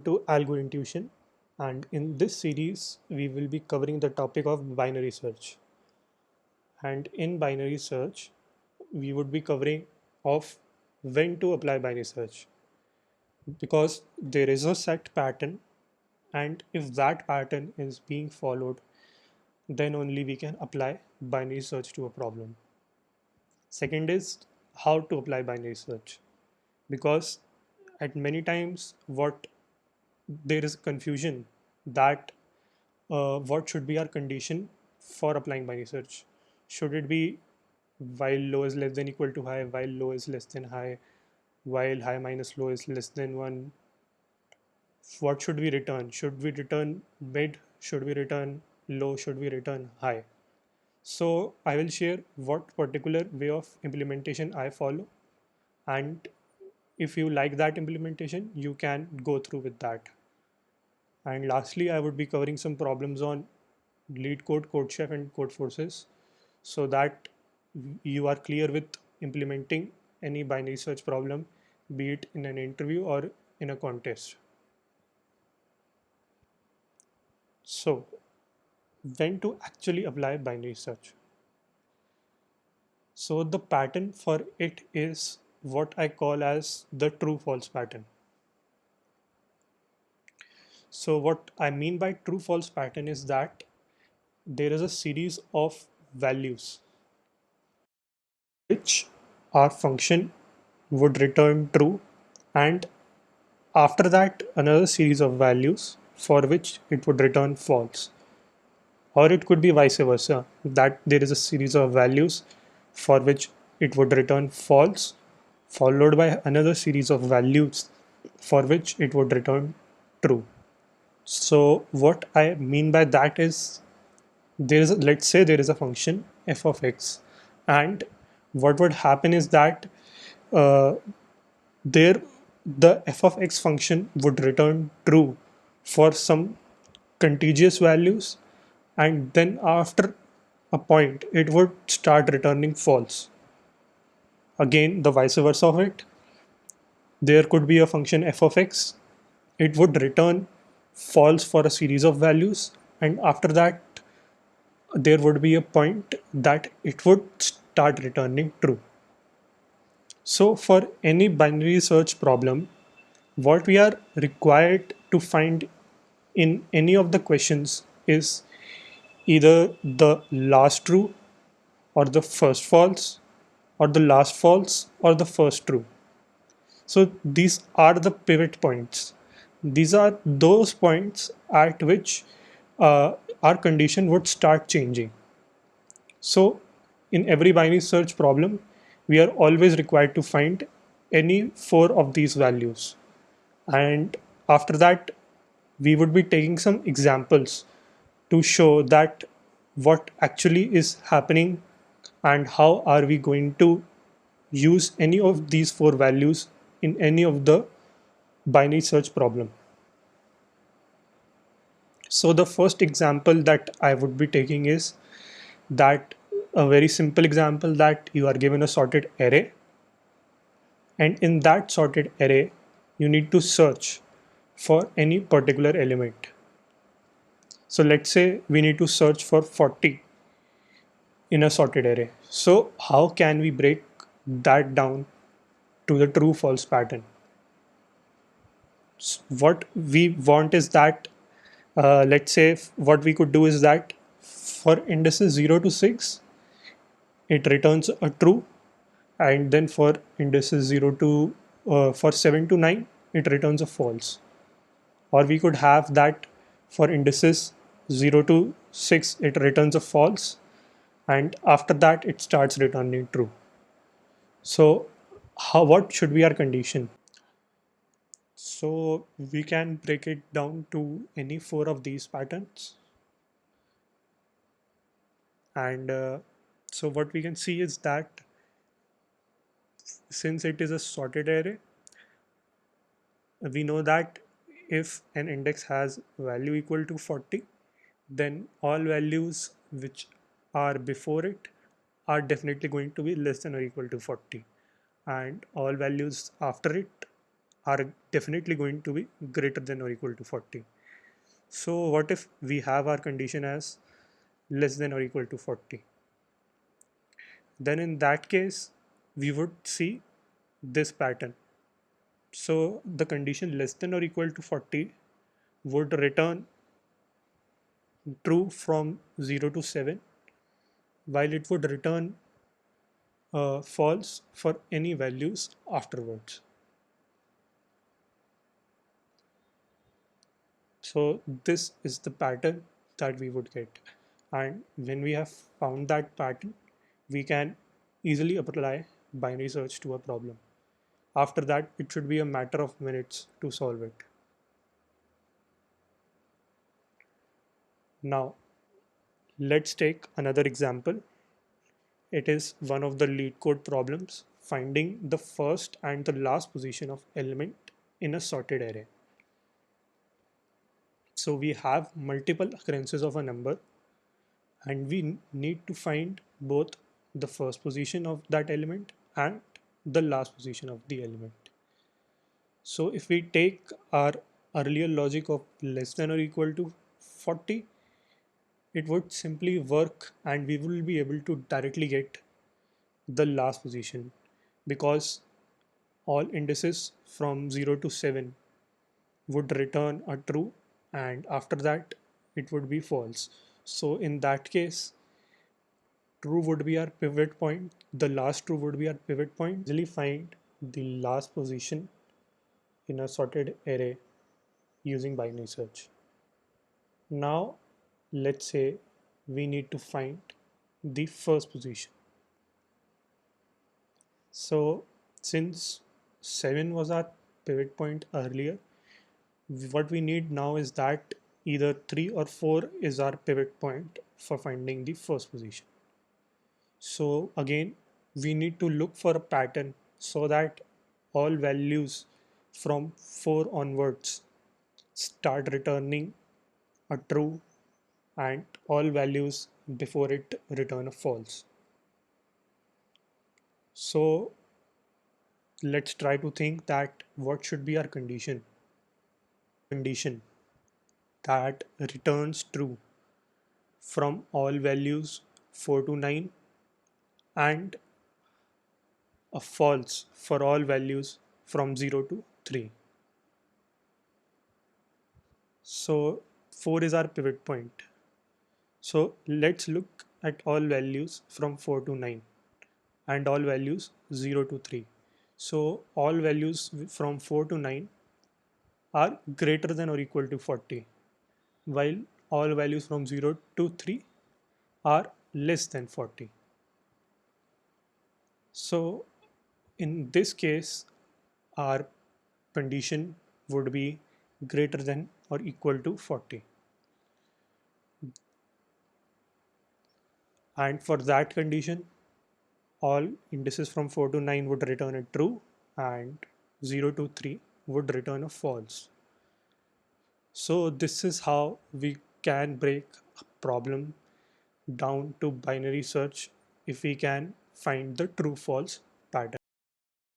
to Algo Intuition, and in this series, we will be covering the topic of binary search. And in binary search, we would be covering of when to apply binary search because there is a set pattern, and if that pattern is being followed, then only we can apply binary search to a problem. Second is how to apply binary search because at many times what there is confusion that what should be our condition for applying binary search. Should it be while low is less than equal to high, while low is less than high, while high minus low is less than 1? What should we return? Should we return mid? Should we return low? Should we return high? So I will share what particular way of implementation I follow, and if you like that implementation, you can go through with that. And lastly, I would be covering some problems on LeetCode, CodeChef, and Codeforces so that you are clear with implementing any binary search problem, be it in an interview or in a contest. So, when to actually apply binary search? So, the pattern for it is what I call as the true false pattern. So, what I mean by true false pattern is that there is a series of values which our function would return true, and after that another series of values for which it would return false, or it could be vice versa, that there is a series of values for which it would return false followed by another series of values for which it would return true. So what I mean by that is, let's say there is a function f of x, and what would happen is that uh, there the f of x function would return true for some contiguous values, and then after a point it would start returning false. Again, the vice versa of it, there could be a function f of x, it would return false for a series of values, and after that there would be a point that it would start returning true. So for any binary search problem, what we are required to find in any of the questions is either the last true or the first false, or the last false or the first true. So these are the pivot points. These are those points at which uh, our condition would start changing. So in every binary search problem, we are always required to find any four of these values. And after that, we would be taking some examples to show that what actually is happening and how are we going to use any of these four values in any of the binary search problem. So the first example that I would be taking is that a very simple example that you are given a sorted array, and in that sorted array you need to search for any particular element. So let's say we need to search for 40 in a sorted array. So how can we break that down to the true false pattern? What we want is that let's say what we could do is that for indices 0 to 6 it returns a true, and then for indices 0 to for 7 to 9 it returns a false. Or we could have that for indices 0 to 6 it returns a false, and after that it starts returning true. So what should be our condition? So we can break it down to any four of these patterns, and so what we can see is that since it is a sorted array, we know that if an index has value equal to 40, then all values which are before it are definitely going to be less than or equal to 40, and all values after it are definitely going to be greater than or equal to 40. So what if we have our condition as less than or equal to 40? Then in that case, we would see this pattern. So the condition less than or equal to 40 would return true from 0 to 7, while it would return false for any values afterwards. So this is the pattern that we would get. And when we have found that pattern, we can easily apply binary search to a problem. After that, it should be a matter of minutes to solve it. Now, let's take another example. It is one of the lead code problems, finding the first and the last position of element in a sorted array. So we have multiple occurrences of a number, and we need to find both the first position of that element and the last position of the element. So if we take our earlier logic of less than or equal to 40, it would simply work and we will be able to directly get the last position, because all indices from 0 to 7 would return a true, and after that it would be false. So in that case, true would be our pivot point, the last true would be our pivot point. Easily find the last position in a sorted array using binary search. Now let's say we need to find the first position. So since 7 was our pivot point earlier, what we need now is that either 3 or 4 is our pivot point for finding the first position. So again, we need to look for a pattern so that all values from 4 onwards start returning a true, and all values before it return a false. So let's try to think that what should be our condition that returns true from all values 4 to 9, and a false for all values from 0 to 3. So 4 is our pivot point. So let's look at all values from 4 to 9 and all values 0 to 3. So all values from 4 to 9 are greater than or equal to 40, while all values from 0 to 3 are less than 40. So in this case, our condition would be greater than or equal to 40. And for that condition, all indices from 4 to 9 would return a true, and 0 to 3 would return a false. So this is how we can break a problem down to binary search if we can find the true false